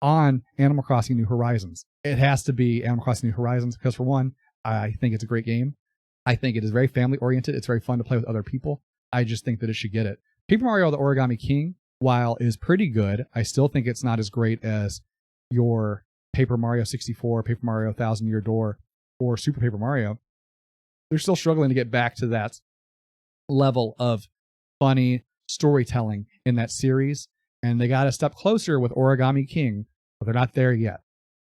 on Animal Crossing New Horizons. It has to be Animal Crossing New Horizons because, for one, I think it's a great game. I think it is very family oriented. It's very fun to play with other people. I just think that it should get it. Paper Mario the Origami King, while is pretty good, I still think it's not as great as your Paper Mario 64, Paper Mario Thousand Year Door, or Super Paper Mario. They're still struggling to get back to that level of funny storytelling in that series, and they got a step closer with Origami King, but they're not there yet.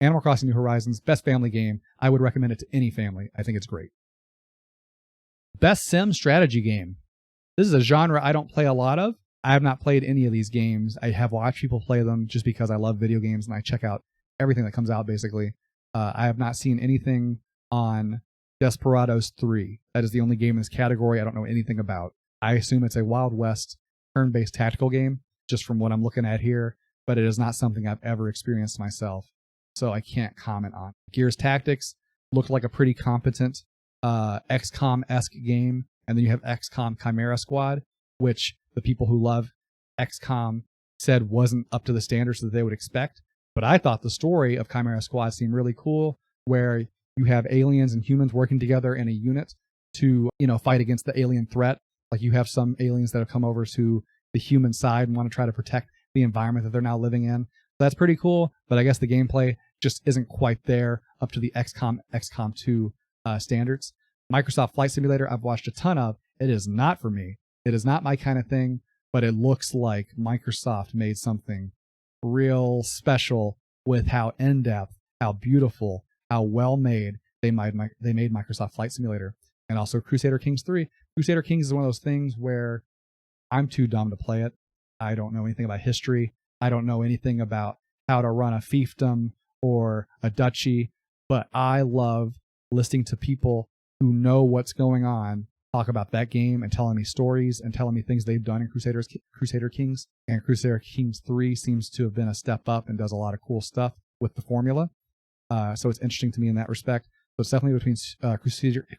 Animal Crossing New Horizons, best family game. I would recommend it to any family. I think it's great. Best sim strategy game. This is a genre I don't play a lot of. I have not played any of these games. I have watched people play them just because I love video games and I check out everything that comes out, basically. I have not seen anything on Desperados 3. That is the only game in this category I don't know anything about. I assume it's a Wild West turn-based tactical game, just from what I'm looking at here, but it is not something I've ever experienced myself, so I can't comment on. Gears Tactics looked like a pretty competent XCOM-esque game, and then you have XCOM Chimera Squad, which the people who love XCOM said wasn't up to the standards that they would expect. But I thought the story of Chimera Squad seemed really cool, where you have aliens and humans working together in a unit to, fight against the alien threat. Like, you have some aliens that have come over to the human side and want to try to protect the environment that they're now living in. That's pretty cool, but I guess the gameplay just isn't quite there up to the XCOM 2 standards. Microsoft Flight Simulator, I've watched a ton of. It is not for me. It is not my kind of thing, but it looks like Microsoft made something real special with how in-depth, how beautiful, how well-made they made Microsoft Flight Simulator. And also Crusader Kings 3. Crusader Kings is one of those things where I'm too dumb to play it. I don't know anything about history. I don't know anything about how to run a fiefdom or a duchy, but I love listening to people who know what's going on talk about that game and telling me stories and telling me things they've done in Crusader Kings. And Crusader Kings 3 seems to have been a step up and does a lot of cool stuff with the formula. So it's interesting to me in that respect. So it's definitely between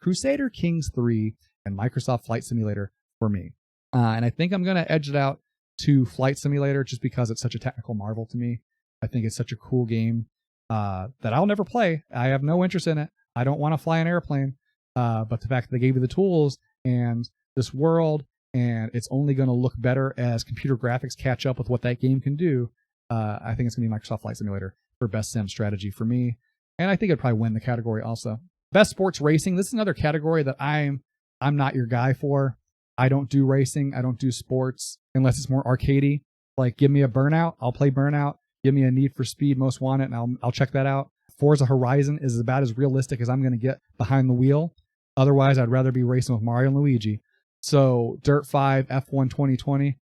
Crusader Kings 3 and Microsoft Flight Simulator for me. And I think I'm going to edge it out to Flight Simulator just because it's such a technical marvel to me. I think it's such a cool game that I'll never play. I have no interest in it. I don't want to fly an airplane. But the fact that they gave you the tools and this world, and it's only going to look better as computer graphics catch up with what that game can do, I think it's going to be Microsoft Flight Simulator for best sim strategy for me. And I think it'd probably win the category also. Best sports racing. This is another category that I'm not your guy for. I don't do racing. I don't do sports unless it's more arcadey. Like, give me a Burnout, I'll play Burnout. Give me a Need for Speed Most Wanted, and I'll check that out. Forza Horizon is about as realistic as I'm going to get behind the wheel. Otherwise, I'd rather be racing with Mario and Luigi. So Dirt 5 F1 2020,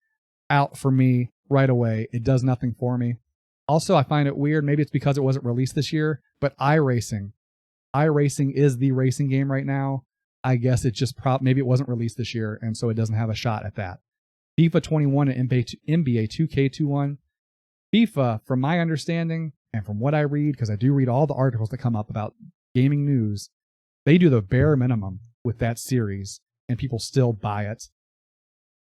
out for me right away. It does nothing for me. Also, I find it weird. Maybe it's because it wasn't released this year, but iRacing is the racing game right now. I guess it's just maybe it wasn't released this year, and so it doesn't have a shot at that. FIFA 21 and NBA 2K21. FIFA, from my understanding and from what I read, because I do read all the articles that come up about gaming news, they do the bare minimum with that series, and people still buy it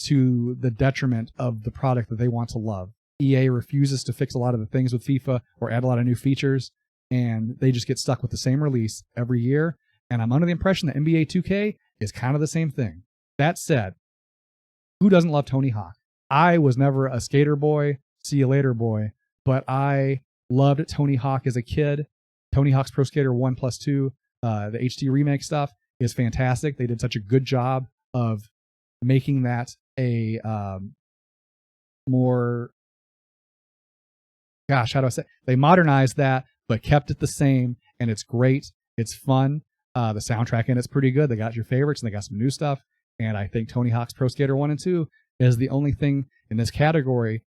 to the detriment of the product that they want to love. EA refuses to fix a lot of the things with FIFA or add a lot of new features, and they just get stuck with the same release every year. And I'm under the impression that NBA 2K is kind of the same thing. That said, who doesn't love Tony Hawk? I was never a skater boy, see you later boy, but I loved Tony Hawk as a kid. Tony Hawk's Pro Skater 1+2, the HD remake stuff is fantastic. They did such a good job of making that a more, gosh, how do I say? They modernized that, but kept it the same, and it's great. It's fun. The soundtrack in it's pretty good. They got your favorites, and they got some new stuff. And I think Tony Hawk's Pro Skater 1 and 2 is the only thing in this category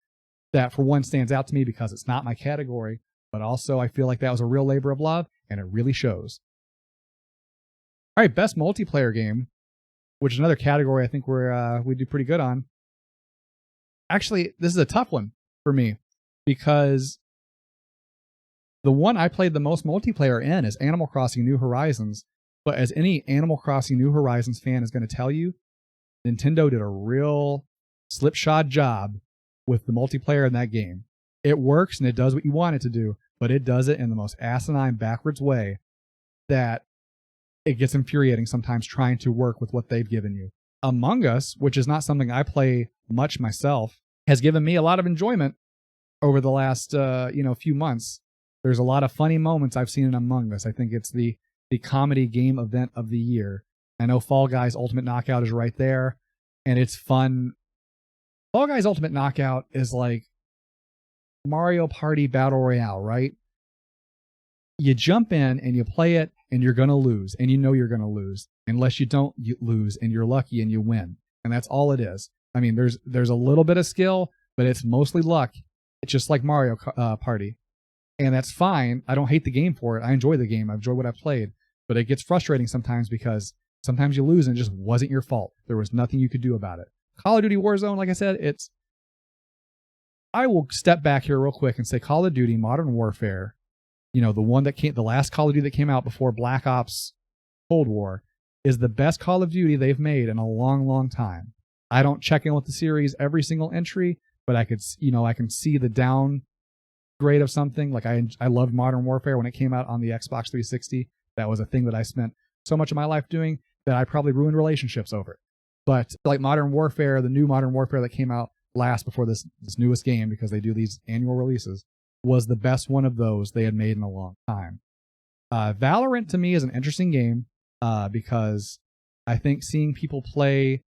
that, for one, stands out to me because it's not my category, but also I feel like that was a real labor of love, and it really shows. All right, best multiplayer game, which is another category I think we do pretty good on. Actually, this is a tough one for me because the one I played the most multiplayer in is Animal Crossing New Horizons. But as any Animal Crossing New Horizons fan is going to tell you, Nintendo did a real slipshod job with the multiplayer in that game. It works and it does what you want it to do, but it does it in the most asinine, backwards way that it gets infuriating sometimes trying to work with what they've given you. Among Us, which is not something I play much myself, has given me a lot of enjoyment over the last few months. There's a lot of funny moments I've seen in Among Us. I think it's the comedy game event of the year. I know Fall Guys Ultimate Knockout is right there, and it's fun. Fall Guys Ultimate Knockout is like Mario Party Battle Royale, right? You jump in and you play it, and you're going to lose, and you know you're going to lose. Unless you don't lose, and you're lucky and you win. And that's all it is. I mean, there's a little bit of skill, but it's mostly luck. It's just like Mario Party. And that's fine. I don't hate the game for it. I enjoy the game. I enjoy what I played. But it gets frustrating sometimes because sometimes you lose and it just wasn't your fault. There was nothing you could do about it. Call of Duty Warzone, like I said, I will step back here real quick and say Call of Duty Modern Warfare, the last Call of Duty that came out before Black Ops Cold War, is the best Call of Duty they've made in a long, long time. I don't check in with the series every single entry, but I can see the downgrade of something. Like I loved Modern Warfare when it came out on the Xbox 360. That was a thing that I spent so much of my life doing that I probably ruined relationships over. But like Modern Warfare, the new Modern Warfare that came out last before this newest game, because they do these annual releases, was the best one of those they had made in a long time. Valorant to me is an interesting game because I think seeing people play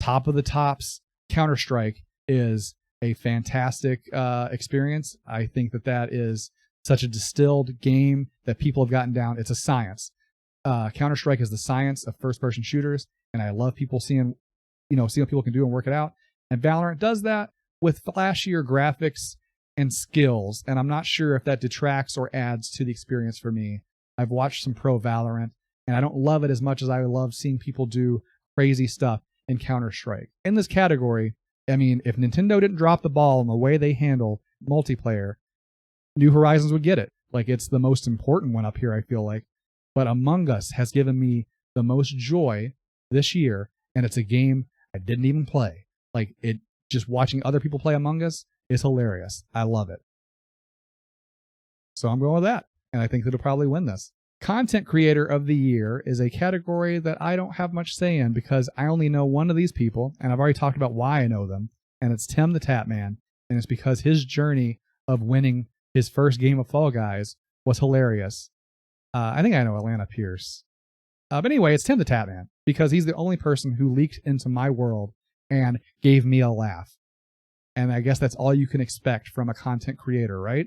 top of the tops Counter-Strike is a fantastic experience. I think that is such a distilled game that people have gotten down. It's a science. Counter-Strike is the science of first-person shooters, and I love people seeing what people can do and work it out. And Valorant does that with flashier graphics and skills, and I'm not sure if that detracts or adds to the experience for me. I've watched some pro Valorant, and I don't love it as much as I love seeing people do crazy stuff in Counter-Strike. In this category, I mean, if Nintendo didn't drop the ball in the way they handle multiplayer, New Horizons would get it. Like, it's the most important one up here, I feel like. But Among Us has given me the most joy this year, and it's a game I didn't even play. Like, just watching other people play Among Us is hilarious. I love it. So I'm going with that, and I think it'll probably win this. Content Creator of the Year is a category that I don't have much say in because I only know one of these people, and I've already talked about why I know them, and it's Tim the Tap Man, and it's because his journey of winning his first game of Fall Guys was hilarious. I think I know Atlanta Pierce. But anyway, it's Tim the Tatman, because he's the only person who leaked into my world and gave me a laugh. And I guess that's all you can expect from a content creator, right?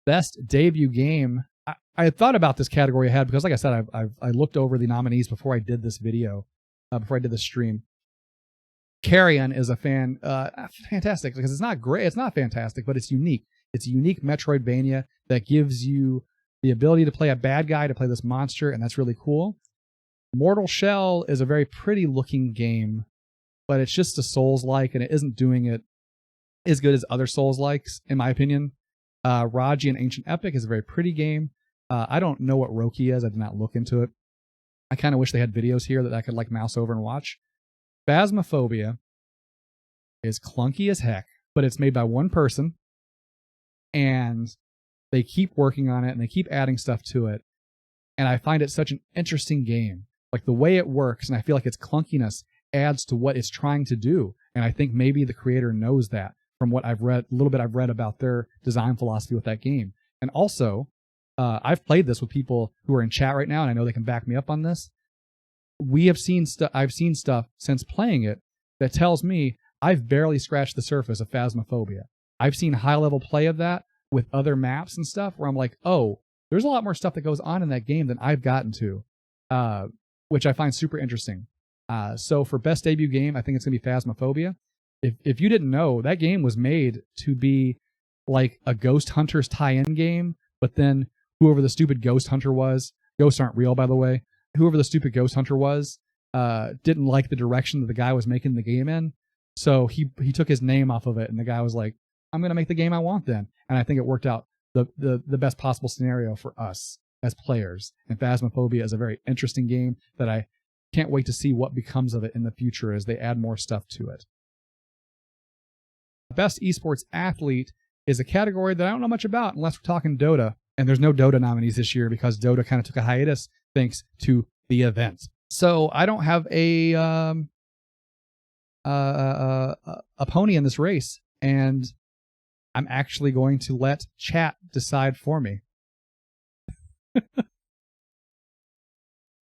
Best debut game. I had thought about this category ahead because, like I said, I looked over the nominees before I did this video, before I did this stream. Carrion is a fantastic, because it's not great, it's not fantastic, but it's unique. It's a unique Metroidvania that gives you the ability to play a bad guy, to play this monster, and that's really cool. Mortal Shell is a very pretty looking game, but it's just a Souls-like, and it isn't doing it as good as other Souls-likes, in my opinion. Raji and Ancient Epic is a very pretty game. I don't know what Roki is. I did not look into it. I kind of wish they had videos here that I could like mouse over and watch. Phasmophobia is clunky as heck, but it's made by one person, and they keep working on it, and they keep adding stuff to it. And I find it such an interesting game. Like the way it works, and I feel like its clunkiness adds to what it's trying to do. And I think maybe the creator knows that from what I've read, a little bit I've read about their design philosophy with that game. And also, I've played this with people who are in chat right now, and I know they can back me up on this. I've seen stuff since playing it that tells me I've barely scratched the surface of Phasmophobia. I've seen high-level play of that with other maps and stuff where I'm like, oh, there's a lot more stuff that goes on in that game than I've gotten to, which I find super interesting. So for best debut game, I think it's going to be Phasmophobia. If you didn't know, that game was made to be like a Ghost Hunters tie-in game, but then whoever the stupid Ghost Hunter was, ghosts aren't real, by the way, whoever the stupid Ghost Hunter was, didn't like the direction that the guy was making the game in. So he took his name off of it, and the guy was like, I'm going to make the game I want then. And I think it worked out the best possible scenario for us as players. And Phasmophobia is a very interesting game that I can't wait to see what becomes of it in the future as they add more stuff to it. Best esports athlete is a category that I don't know much about unless we're talking Dota. And there's no Dota nominees this year because Dota kind of took a hiatus thanks to the event. So I don't have a pony in this race, and I'm actually going to let chat decide for me.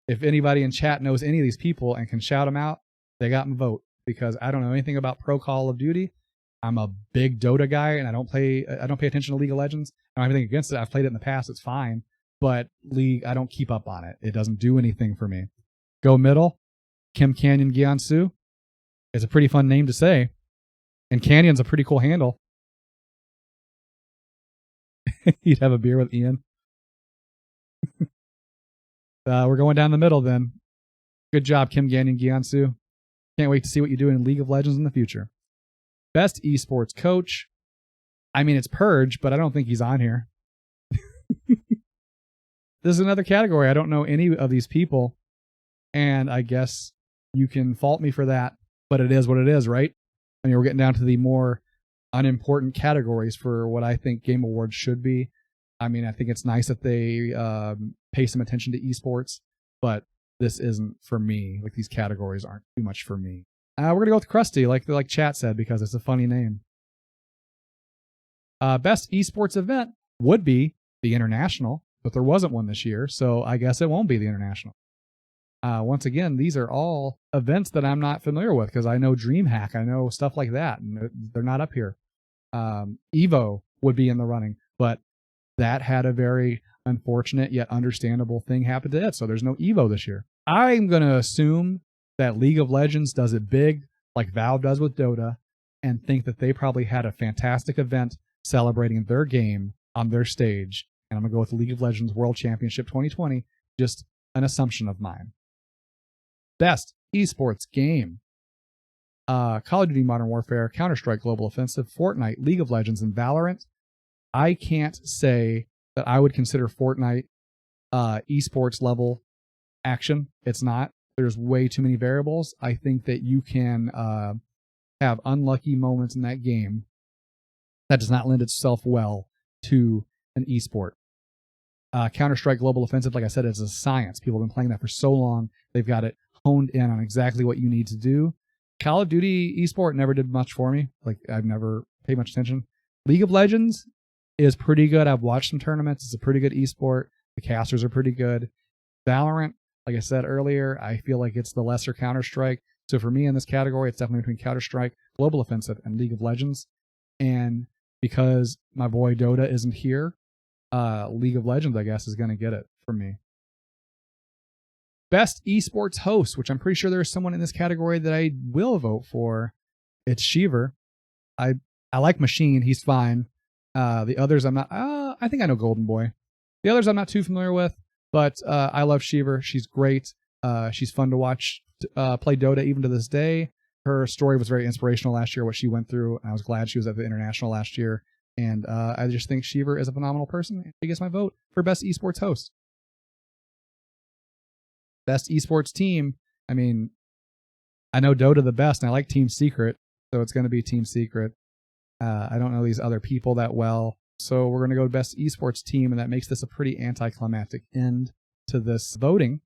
If anybody in chat knows any of these people and can shout them out, they got my vote, because I don't know anything about Pro Call of Duty. I'm a big Dota guy, and I don't pay attention to League of Legends. I don't have anything against it. I've played it in the past. It's fine. But League, I don't keep up on it. It doesn't do anything for me. Go middle. Kim Canyon Gyeonsu. It's a pretty fun name to say. And Canyon's a pretty cool handle. You'd have a beer with Ian. We're going down the middle then. Good job, Kim Canyon Gyeonsu. Can't wait to see what you do in League of Legends in the future. Best esports coach. I mean, it's Purge, but I don't think he's on here. This is another category. I don't know any of these people, and I guess you can fault me for that, but it is what it is, right? I mean, we're getting down to the more unimportant categories for what I think Game Awards should be. I mean, I think it's nice that they pay some attention to esports, but this isn't for me. Like, these categories aren't too much for me. We're going to go with Krusty, like chat said, because it's a funny name. Best esports event would be the International, but there wasn't one this year, so I guess it won't be the International. Once again, these are all events that I'm not familiar with, because I know DreamHack, I know stuff like that, and they're not up here. Evo would be in the running, but that had a very unfortunate yet understandable thing happen to it, so there's no Evo this year. I'm going to assume that League of Legends does it big, like Valve does with Dota, and think that they probably had a fantastic event celebrating their game on their stage. And I'm going to go with the League of Legends World Championship 2020, just an assumption of mine. Best esports game. Call of Duty Modern Warfare, Counter-Strike Global Offensive, Fortnite, League of Legends, and Valorant. I can't say that I would consider Fortnite esports level action. It's not. There's way too many variables. I think that you can have unlucky moments in that game that does not lend itself well to an esport. Counter-Strike Global Offensive, like I said, is a science. People have been playing that for so long. They've got it honed in on exactly what you need to do. Call of Duty esport never did much for me. Like, I've never paid much attention. League of Legends is pretty good. I've watched some tournaments. It's a pretty good esport. The casters are pretty good. Valorant, like I said earlier, I feel like it's the lesser Counter-Strike. So for me in this category, it's definitely between Counter-Strike, Global Offensive, and League of Legends. And because my boy Dota isn't here, League of Legends, I guess, is going to get it for me. Best esports host, which I'm pretty sure there's someone in this category that I will vote for. It's Sheever. I like Machine. He's fine. The others I'm not. I think I know Golden Boy. The others I'm not too familiar with, but I love Sheever. She's great. She's fun to watch play Dota even to this day. Her story was very inspirational last year, what she went through. I was glad she was at the International last year. And I just think Sheever is a phenomenal person. She gets my vote for Best Esports Host. Best Esports Team. I mean, I know Dota the best, and I like Team Secret, so it's going to be Team Secret. I don't know these other people that well, so we're going to go Best Esports Team, and that makes this a pretty anticlimactic end to this voting.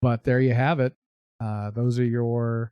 But there you have it. Those are your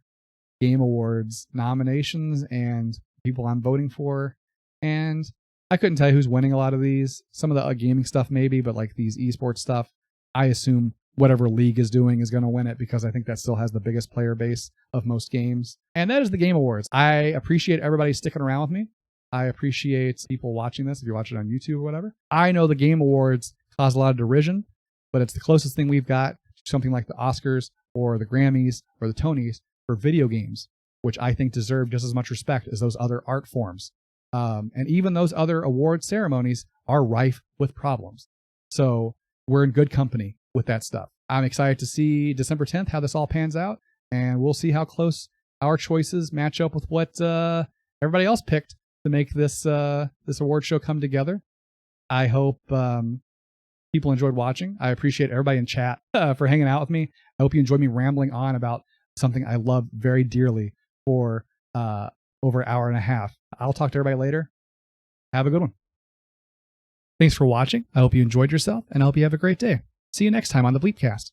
Game Awards nominations and people I'm voting for. And I couldn't tell you who's winning a lot of these. Some of the gaming stuff maybe, but like these esports stuff, I assume whatever league is doing is going to win it because I think that still has the biggest player base of most games. And that is the Game Awards. I appreciate everybody sticking around with me. I appreciate people watching this if you're watching on YouTube or whatever. I know the Game Awards cause a lot of derision, but it's the closest thing we've got to something like the Oscars or the Grammys or the Tonys for video games, which I think deserve just as much respect as those other art forms. And even those other award ceremonies are rife with problems. So we're in good company with that stuff. I'm excited to see December 10th, how this all pans out, and we'll see how close our choices match up with what everybody else picked to make this this award show come together. I hope people enjoyed watching. I appreciate everybody in chat for hanging out with me. I hope you enjoyed me rambling on about something I love very dearly for over an hour and a half. I'll talk to everybody later. Have a good one. Thanks for watching. I hope you enjoyed yourself, and I hope you have a great day. See you next time on the theBLeePcast.